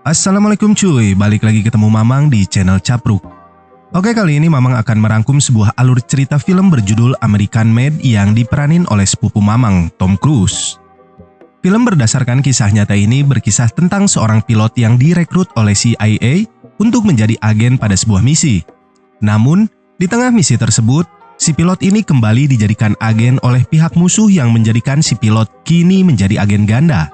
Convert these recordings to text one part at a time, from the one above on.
Assalamualaikum cuy, balik lagi ketemu Mamang di channel Capruk. Oke, kali ini Mamang akan merangkum sebuah alur cerita film berjudul American Made yang diperanin oleh sepupu Mamang, Tom Cruise. Film berdasarkan kisah nyata ini berkisah tentang seorang pilot yang direkrut oleh CIA untuk menjadi agen pada sebuah misi. Namun, di tengah misi tersebut, si pilot ini kembali dijadikan agen oleh pihak musuh yang menjadikan si pilot kini menjadi agen ganda.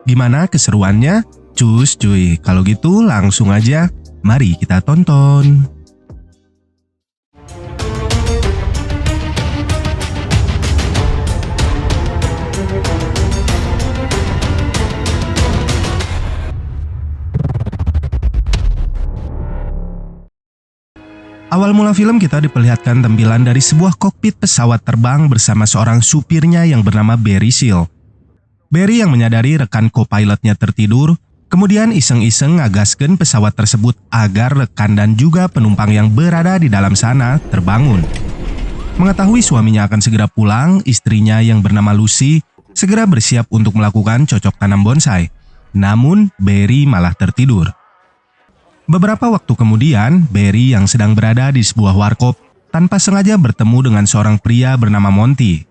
Gimana keseruannya? Cus cuy, kalau gitu langsung aja, mari kita tonton. Awal mula film kita diperlihatkan tampilan dari sebuah kokpit pesawat terbang bersama seorang supirnya yang bernama Barry Seal. Barry yang menyadari rekan co-pilotnya tertidur, kemudian iseng-iseng ngagaskeun pesawat tersebut agar rekan dan juga penumpang yang berada di dalam sana terbangun. Mengetahui suaminya akan segera pulang, istrinya yang bernama Lucy segera bersiap untuk melakukan cocok tanam bonsai. Namun, Barry malah tertidur. Beberapa waktu kemudian, Barry yang sedang berada di sebuah warkop tanpa sengaja bertemu dengan seorang pria bernama Monty.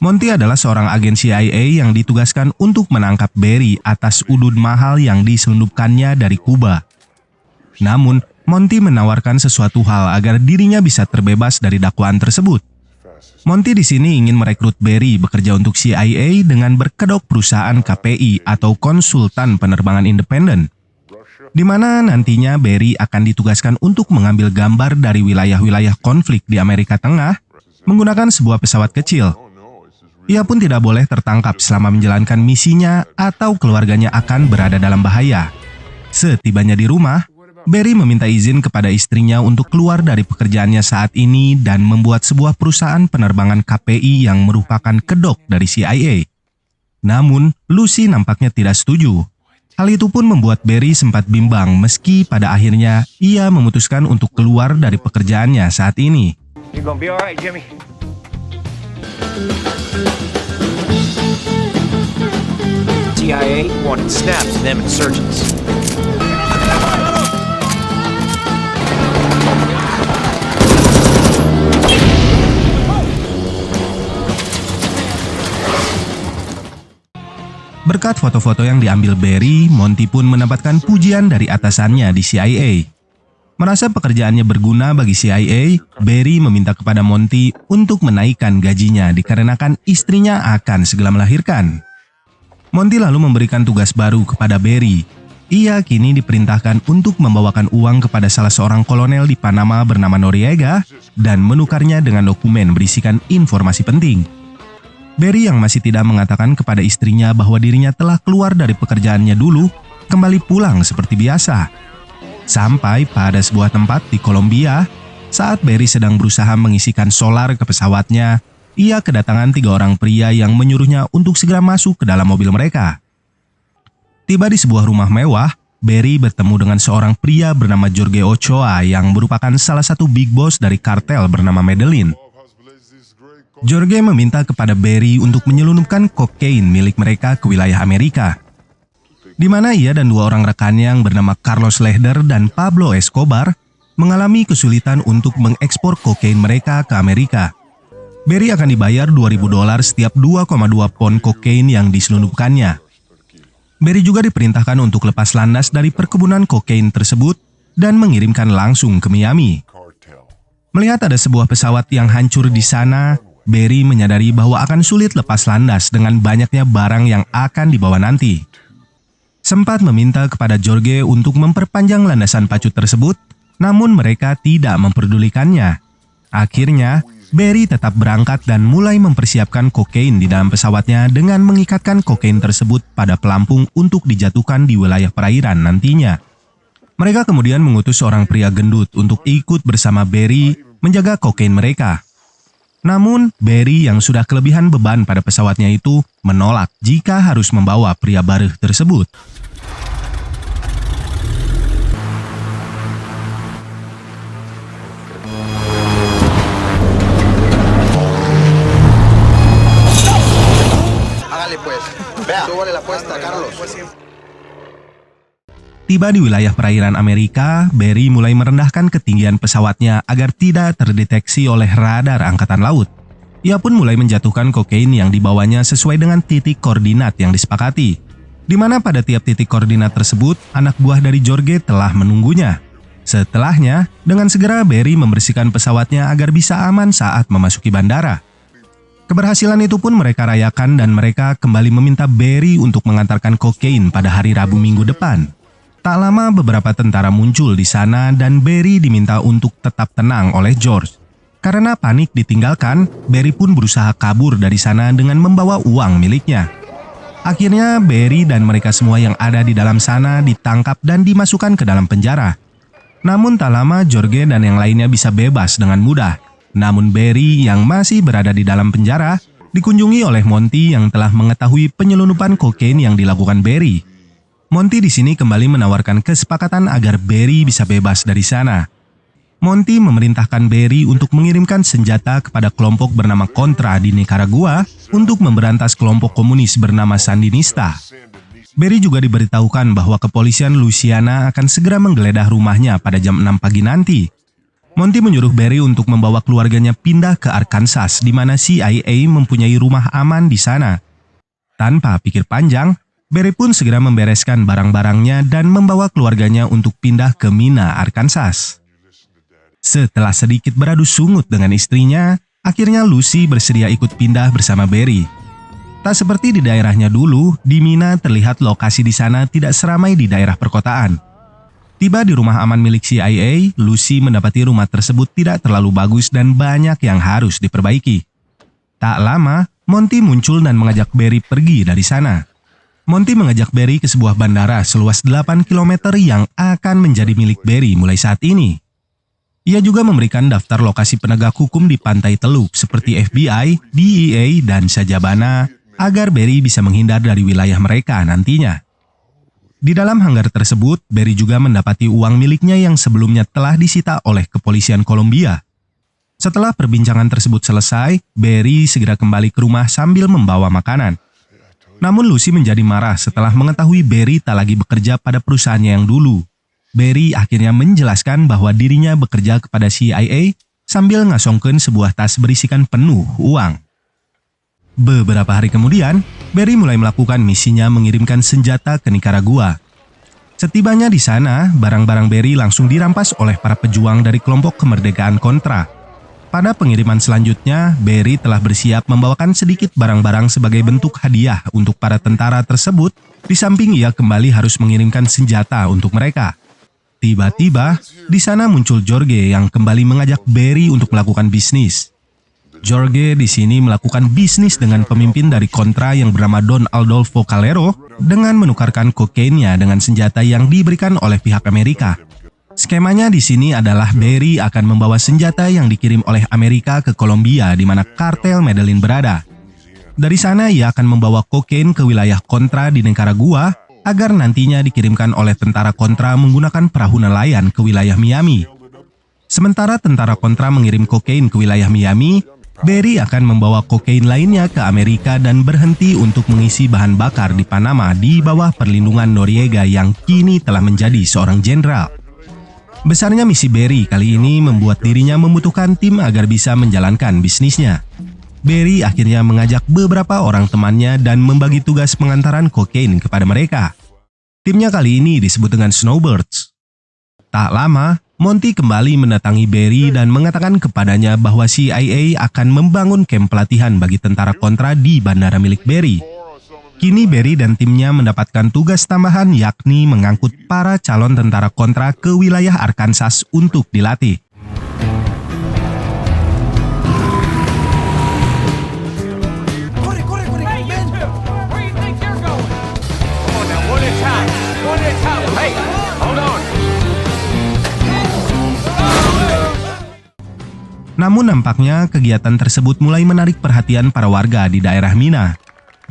Monty adalah seorang agen CIA yang ditugaskan untuk menangkap Barry atas udud mahal yang diselundupkannya dari Kuba. Namun, Monty menawarkan sesuatu hal agar dirinya bisa terbebas dari dakwaan tersebut. Monty di sini ingin merekrut Barry bekerja untuk CIA dengan berkedok perusahaan KPI atau konsultan penerbangan independen, di mana nantinya Barry akan ditugaskan untuk mengambil gambar dari wilayah-wilayah konflik di Amerika Tengah menggunakan sebuah pesawat kecil. Ia pun tidak boleh tertangkap selama menjalankan misinya atau keluarganya akan berada dalam bahaya. Setibanya di rumah, Barry meminta izin kepada istrinya untuk keluar dari pekerjaannya saat ini dan membuat sebuah perusahaan penerbangan KPI yang merupakan kedok dari CIA. Namun, Lucy nampaknya tidak setuju. Hal itu pun membuat Barry sempat bimbang meski pada akhirnya ia memutuskan untuk keluar dari pekerjaannya saat ini. You're gonna be all right, Jimmy. CIA wanted snaps to them insurgents. Berkat foto-foto yang diambil Barry, Monty pun mendapatkan pujian dari atasannya di CIA. Merasa pekerjaannya berguna bagi CIA, Barry meminta kepada Monty untuk menaikkan gajinya dikarenakan istrinya akan segera melahirkan. Monty lalu memberikan tugas baru kepada Barry. Ia kini diperintahkan untuk membawakan uang kepada salah seorang kolonel di Panama bernama Noriega dan menukarnya dengan dokumen berisikan informasi penting. Barry yang masih tidak mengatakan kepada istrinya bahwa dirinya telah keluar dari pekerjaannya dulu, kembali pulang seperti biasa. Sampai pada sebuah tempat di Kolombia, saat Barry sedang berusaha mengisikan solar ke pesawatnya, ia kedatangan 3 orang pria yang menyuruhnya untuk segera masuk ke dalam mobil mereka. Tiba di sebuah rumah mewah, Barry bertemu dengan seorang pria bernama Jorge Ochoa yang merupakan salah satu big boss dari kartel bernama Medellin. Jorge meminta kepada Barry untuk menyelundupkan kokain milik mereka ke wilayah Amerika, di mana ia dan 2 orang rekannya yang bernama Carlos Lehder dan Pablo Escobar mengalami kesulitan untuk mengekspor kokain mereka ke Amerika. Barry akan dibayar $2.000 setiap 2,2 pon kokain yang diselundupkannya. Barry juga diperintahkan untuk lepas landas dari perkebunan kokain tersebut dan mengirimkan langsung ke Miami. Melihat ada sebuah pesawat yang hancur di sana, Barry menyadari bahwa akan sulit lepas landas dengan banyaknya barang yang akan dibawa nanti. Sempat meminta kepada Jorge untuk memperpanjang landasan pacu tersebut, namun mereka tidak memperdulikannya. Akhirnya, Barry tetap berangkat dan mulai mempersiapkan kokain di dalam pesawatnya dengan mengikatkan kokain tersebut pada pelampung untuk dijatuhkan di wilayah perairan nantinya. Mereka kemudian mengutus seorang pria gendut untuk ikut bersama Barry menjaga kokain mereka. Namun, Barry yang sudah kelebihan beban pada pesawatnya itu menolak jika harus membawa pria bareh tersebut. Tiba di wilayah perairan Amerika, Barry mulai merendahkan ketinggian pesawatnya agar tidak terdeteksi oleh radar angkatan laut. Ia pun mulai menjatuhkan kokain yang dibawanya sesuai dengan titik koordinat yang disepakati, di mana pada tiap titik koordinat tersebut, anak buah dari Jorge telah menunggunya. Setelahnya, dengan segera Barry membersihkan pesawatnya agar bisa aman saat memasuki bandara. Keberhasilan itu pun mereka rayakan dan mereka kembali meminta Barry untuk mengantarkan kokain pada hari Rabu minggu depan. Tak lama beberapa tentara muncul di sana dan Barry diminta untuk tetap tenang oleh George. Karena panik ditinggalkan, Barry pun berusaha kabur dari sana dengan membawa uang miliknya. Akhirnya Barry dan mereka semua yang ada di dalam sana ditangkap dan dimasukkan ke dalam penjara. Namun tak lama Jorge dan yang lainnya bisa bebas dengan mudah. Namun Barry yang masih berada di dalam penjara dikunjungi oleh Monty yang telah mengetahui penyelundupan kokain yang dilakukan Barry. Monty di sini kembali menawarkan kesepakatan agar Barry bisa bebas dari sana. Monty memerintahkan Barry untuk mengirimkan senjata kepada kelompok bernama Contra di Nicaragua untuk memberantas kelompok komunis bernama Sandinista. Barry juga diberitahukan bahwa kepolisian Louisiana akan segera menggeledah rumahnya pada jam 6 pagi nanti. Monty menyuruh Barry untuk membawa keluarganya pindah ke Arkansas di mana CIA mempunyai rumah aman di sana. Tanpa pikir panjang, Barry pun segera membereskan barang-barangnya dan membawa keluarganya untuk pindah ke Mina, Arkansas. Setelah sedikit beradu sungut dengan istrinya, akhirnya Lucy bersedia ikut pindah bersama Barry. Tak seperti di daerahnya dulu, di Mina terlihat lokasi di sana tidak seramai di daerah perkotaan. Tiba di rumah aman milik CIA, Lucy mendapati rumah tersebut tidak terlalu bagus dan banyak yang harus diperbaiki. Tak lama, Monty muncul dan mengajak Barry pergi dari sana. Monty mengajak Barry ke sebuah bandara seluas 8 km yang akan menjadi milik Barry mulai saat ini. Ia juga memberikan daftar lokasi penegak hukum di pantai Teluk seperti FBI, DEA, dan Sajabana agar Barry bisa menghindar dari wilayah mereka nantinya. Di dalam hanggar tersebut, Barry juga mendapati uang miliknya yang sebelumnya telah disita oleh kepolisian Kolombia. Setelah perbincangan tersebut selesai, Barry segera kembali ke rumah sambil membawa makanan. Namun Lucy menjadi marah setelah mengetahui Barry tak lagi bekerja pada perusahaannya yang dulu. Barry akhirnya menjelaskan bahwa dirinya bekerja kepada CIA sambil ngasongkeun sebuah tas berisikan penuh uang. Beberapa hari kemudian, Barry mulai melakukan misinya mengirimkan senjata ke Nicaragua. Setibanya di sana, barang-barang Barry langsung dirampas oleh para pejuang dari kelompok kemerdekaan Contra. Pada pengiriman selanjutnya, Barry telah bersiap membawakan sedikit barang-barang sebagai bentuk hadiah untuk para tentara tersebut, di samping ia kembali harus mengirimkan senjata untuk mereka. Tiba-tiba, di sana muncul Jorge yang kembali mengajak Barry untuk melakukan bisnis. Jorge di sini melakukan bisnis dengan pemimpin dari Contra yang bernama Don Adolfo Calero dengan menukarkan kokainnya dengan senjata yang diberikan oleh pihak Amerika. Skemanya di sini adalah Barry akan membawa senjata yang dikirim oleh Amerika ke Kolombia di mana kartel Medellin berada. Dari sana ia akan membawa kokain ke wilayah Contra di Nicaragua agar nantinya dikirimkan oleh tentara Contra menggunakan perahu nelayan ke wilayah Miami. Sementara tentara Contra mengirim kokain ke wilayah Miami, Barry akan membawa kokain lainnya ke Amerika dan berhenti untuk mengisi bahan bakar di Panama di bawah perlindungan Noriega yang kini telah menjadi seorang jenderal. Besarnya misi Barry kali ini membuat dirinya membutuhkan tim agar bisa menjalankan bisnisnya. Barry akhirnya mengajak beberapa orang temannya dan membagi tugas pengantaran kokain kepada mereka. Timnya kali ini disebut dengan Snowbirds. Tak lama, Monty kembali mendatangi Barry dan mengatakan kepadanya bahwa CIA akan membangun kamp pelatihan bagi tentara Contra di bandara milik Barry. Kini Barry dan timnya mendapatkan tugas tambahan yakni mengangkut para calon tentara Contra ke wilayah Arkansas untuk dilatih. Namun nampaknya kegiatan tersebut mulai menarik perhatian para warga di daerah Mina.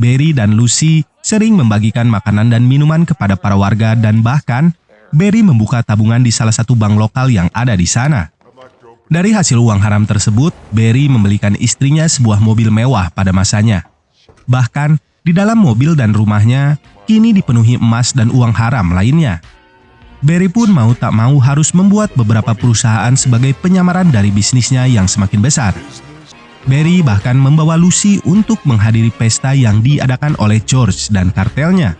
Barry dan Lucy sering membagikan makanan dan minuman kepada para warga dan bahkan Barry membuka tabungan di salah satu bank lokal yang ada di sana. Dari hasil uang haram tersebut, Barry membelikan istrinya sebuah mobil mewah pada masanya. Bahkan di dalam mobil dan rumahnya kini dipenuhi emas dan uang haram lainnya. Barry pun mau tak mau harus membuat beberapa perusahaan sebagai penyamaran dari bisnisnya yang semakin besar. Barry bahkan membawa Lucy untuk menghadiri pesta yang diadakan oleh George dan kartelnya.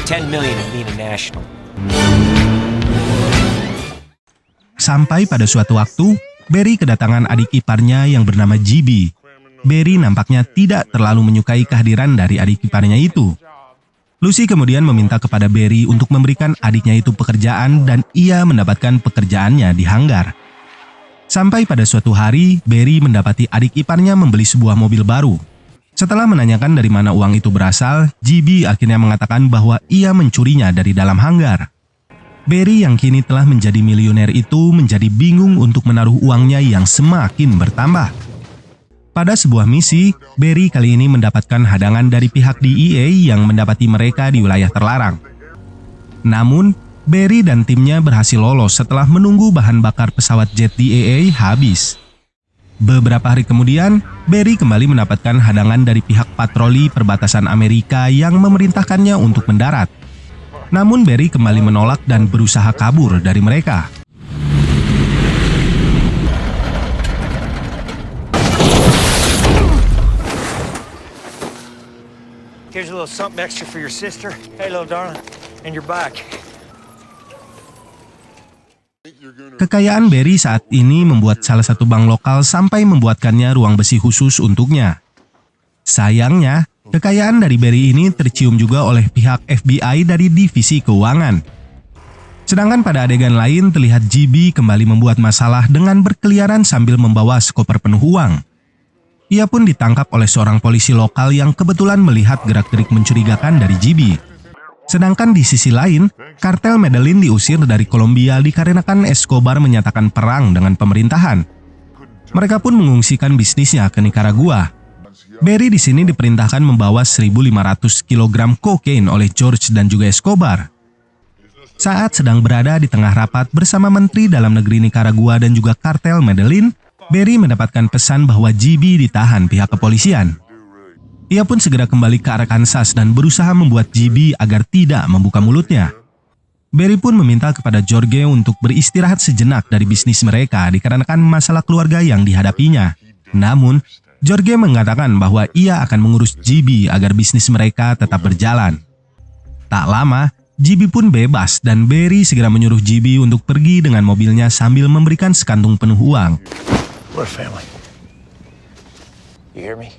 10 million at Nina National. Sampai pada suatu waktu, Barry kedatangan adik iparnya yang bernama GB. Barry nampaknya tidak terlalu menyukai kehadiran dari adik iparnya itu. Lucy kemudian meminta kepada Barry untuk memberikan adiknya itu pekerjaan dan ia mendapatkan pekerjaannya di hanggar. Sampai pada suatu hari, Barry mendapati adik iparnya membeli sebuah mobil baru. Setelah menanyakan dari mana uang itu berasal, GB akhirnya mengatakan bahwa ia mencurinya dari dalam hanggar. Barry yang kini telah menjadi miliuner itu menjadi bingung untuk menaruh uangnya yang semakin bertambah. Pada sebuah misi, Barry kali ini mendapatkan hadangan dari pihak DEA yang mendapati mereka di wilayah terlarang. Namun, Barry dan timnya berhasil lolos setelah menunggu bahan bakar pesawat jet DEA habis. Beberapa hari kemudian, Barry kembali mendapatkan hadangan dari pihak patroli perbatasan Amerika yang memerintahkannya untuk mendarat. Namun Barry kembali menolak dan berusaha kabur dari mereka. Here's a little something extra for your sister. Hey, little darling. And you're back. Kekayaan Barry saat ini membuat salah satu bank lokal sampai membuatkannya ruang besi khusus untuknya. Sayangnya, kekayaan dari Barry ini tercium juga oleh pihak FBI dari divisi keuangan. Sedangkan pada adegan lain terlihat GB kembali membuat masalah dengan berkeliaran sambil membawa sekoper penuh uang. Ia pun ditangkap oleh seorang polisi lokal yang kebetulan melihat gerak-gerik mencurigakan dari GB. Sedangkan di sisi lain, kartel Medellin diusir dari Kolombia dikarenakan Escobar menyatakan perang dengan pemerintahan. Mereka pun mengungsikan bisnisnya ke Nicaragua. Barry di sini diperintahkan membawa 1.500 kg kokain oleh George dan juga Escobar. Saat sedang berada di tengah rapat bersama Menteri Dalam Negeri Nicaragua dan juga kartel Medellin, Barry mendapatkan pesan bahwa GB ditahan pihak kepolisian. Ia pun segera kembali ke Arkansas dan berusaha membuat GB agar tidak membuka mulutnya. Barry pun meminta kepada George untuk beristirahat sejenak dari bisnis mereka dikarenakan masalah keluarga yang dihadapinya. Namun, George mengatakan bahwa ia akan mengurus GB agar bisnis mereka tetap berjalan. Tak lama, GB pun bebas dan Barry segera menyuruh GB untuk pergi dengan mobilnya sambil memberikan sekantung penuh uang. We're a family. You hear me?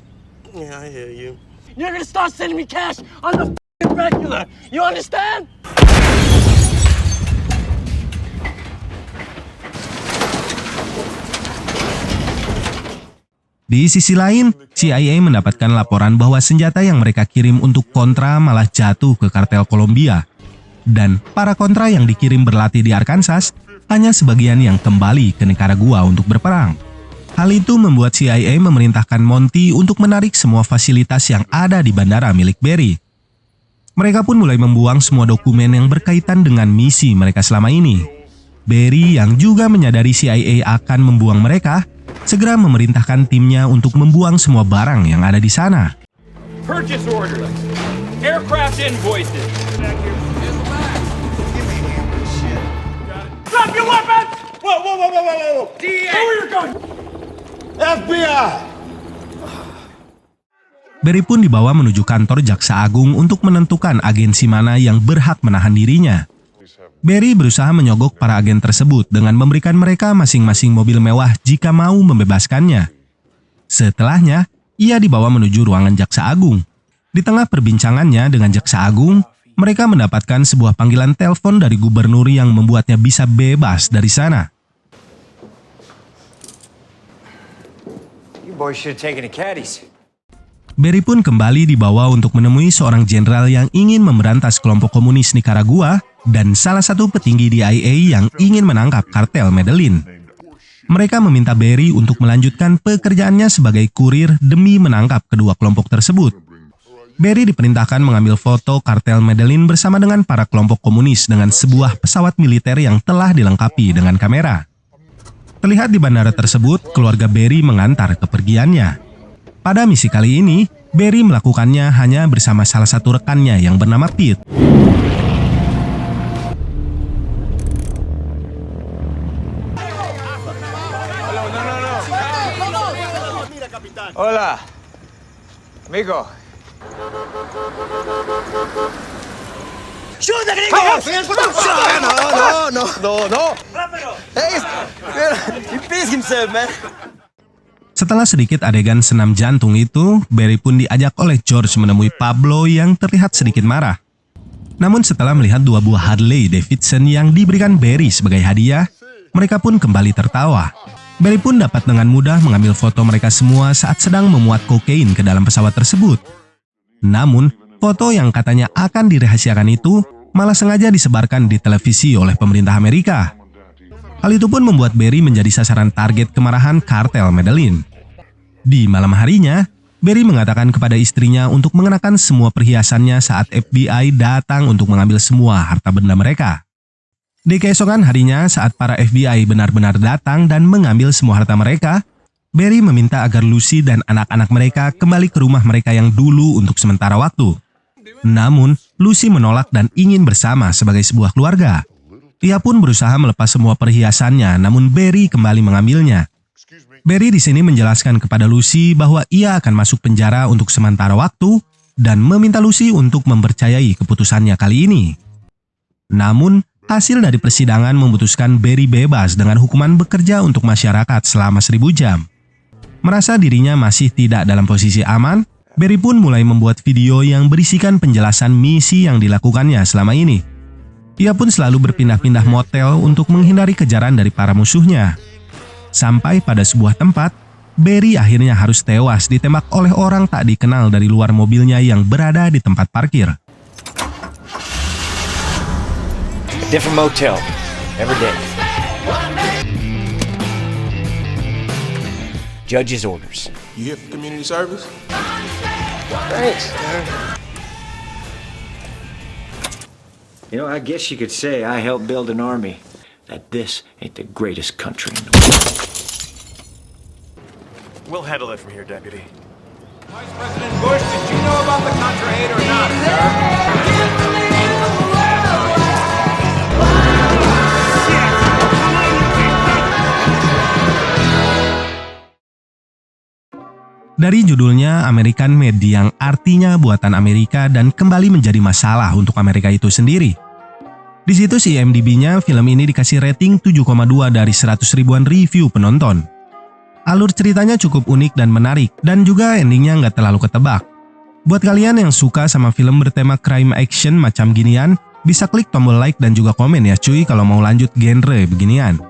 Yeah, I hear you. You're gonna start sending me cash on the f***ing regular. You understand? Di sisi lain, CIA mendapatkan laporan bahwa senjata yang mereka kirim untuk kontra malah jatuh ke kartel Kolombia. Dan para kontra yang dikirim berlatih di Arkansas, hanya sebagian yang kembali ke Nicaragua untuk berperang. Hal itu membuat CIA memerintahkan Monty untuk menarik semua fasilitas yang ada di bandara milik Barry. Mereka pun mulai membuang semua dokumen yang berkaitan dengan misi mereka selama ini. Barry yang juga menyadari CIA akan membuang mereka, segera memerintahkan timnya untuk membuang semua barang yang ada di sana. Purchase orders, aircraft invoices. Drop your weapons! Whoa! DA. Where are you going? FBI! Barry pun dibawa menuju kantor Jaksa Agung untuk menentukan agensi mana yang berhak menahan dirinya. Barry berusaha menyogok para agen tersebut dengan memberikan mereka masing-masing mobil mewah jika mau membebaskannya. Setelahnya, ia dibawa menuju ruangan Jaksa Agung. Di tengah perbincangannya dengan Jaksa Agung, mereka mendapatkan sebuah panggilan telepon dari gubernur yang membuatnya bisa bebas dari sana. You boys should have taken the caddies. Barry pun kembali dibawa untuk menemui seorang jenderal yang ingin memberantas kelompok komunis Nicaragua dan salah satu petinggi DIA yang ingin menangkap kartel Medellin. Mereka meminta Barry untuk melanjutkan pekerjaannya sebagai kurir demi menangkap kedua kelompok tersebut. Barry diperintahkan mengambil foto kartel Medellin bersama dengan para kelompok komunis dengan sebuah pesawat militer yang telah dilengkapi dengan kamera. Terlihat di bandara tersebut, keluarga Barry mengantar kepergiannya. Pada misi kali ini, Barry melakukannya hanya bersama salah satu rekannya yang bernama Pete. Hola. Amigo. Shoot the gringo! No. Hey, he pissed himself, man. Setelah sedikit adegan senam jantung itu, Barry pun diajak oleh George menemui Pablo yang terlihat sedikit marah. Namun setelah melihat 2 buah Harley Davidson yang diberikan Barry sebagai hadiah, mereka pun kembali tertawa. Barry pun dapat dengan mudah mengambil foto mereka semua saat sedang memuat kokain ke dalam pesawat tersebut. Namun, foto yang katanya akan dirahasiakan itu malah sengaja disebarkan di televisi oleh pemerintah Amerika. Hal itu pun membuat Barry menjadi sasaran target kemarahan kartel Medellin. Di malam harinya, Barry mengatakan kepada istrinya untuk mengenakan semua perhiasannya saat FBI datang untuk mengambil semua harta benda mereka. Di keesokan harinya, saat para FBI benar-benar datang dan mengambil semua harta mereka, Barry meminta agar Lucy dan anak-anak mereka kembali ke rumah mereka yang dulu untuk sementara waktu. Namun, Lucy menolak dan ingin bersama sebagai sebuah keluarga. Ia pun berusaha melepas semua perhiasannya, namun Barry kembali mengambilnya. Barry di sini menjelaskan kepada Lucy bahwa ia akan masuk penjara untuk sementara waktu dan meminta Lucy untuk mempercayai keputusannya kali ini. Namun, hasil dari persidangan memutuskan Barry bebas dengan hukuman bekerja untuk masyarakat selama 1000 jam. Merasa dirinya masih tidak dalam posisi aman, Barry pun mulai membuat video yang berisikan penjelasan misi yang dilakukannya selama ini. Ia pun selalu berpindah-pindah motel untuk menghindari kejaran dari para musuhnya. Sampai pada sebuah tempat, Barry akhirnya harus tewas ditembak oleh orang tak dikenal dari luar mobilnya yang berada di tempat parkir. A different motel every day. Judge's orders. You here for community service? Thanks, man. You know, I guess you could say I helped build an army. That this ain't the greatest country in the world. We'll handle it from here, Deputy. Vice President Bush, did you know about the Contra aid or not, sir? Dari judulnya American Made yang artinya buatan Amerika dan kembali menjadi masalah untuk Amerika itu sendiri. Di situs IMDb-nya, film ini dikasih rating 7,2 dari 100 ribuan review penonton. Alur ceritanya cukup unik dan menarik, dan juga endingnya nggak terlalu ketebak. Buat kalian yang suka sama film bertema crime action macam ginian, bisa klik tombol like dan juga komen ya cuy kalau mau lanjut genre beginian.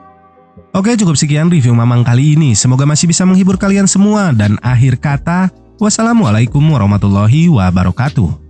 Oke, cukup sekian review Mamang kali ini. Semoga masih bisa menghibur kalian semua. Dan akhir kata, wassalamualaikum warahmatullahi wabarakatuh.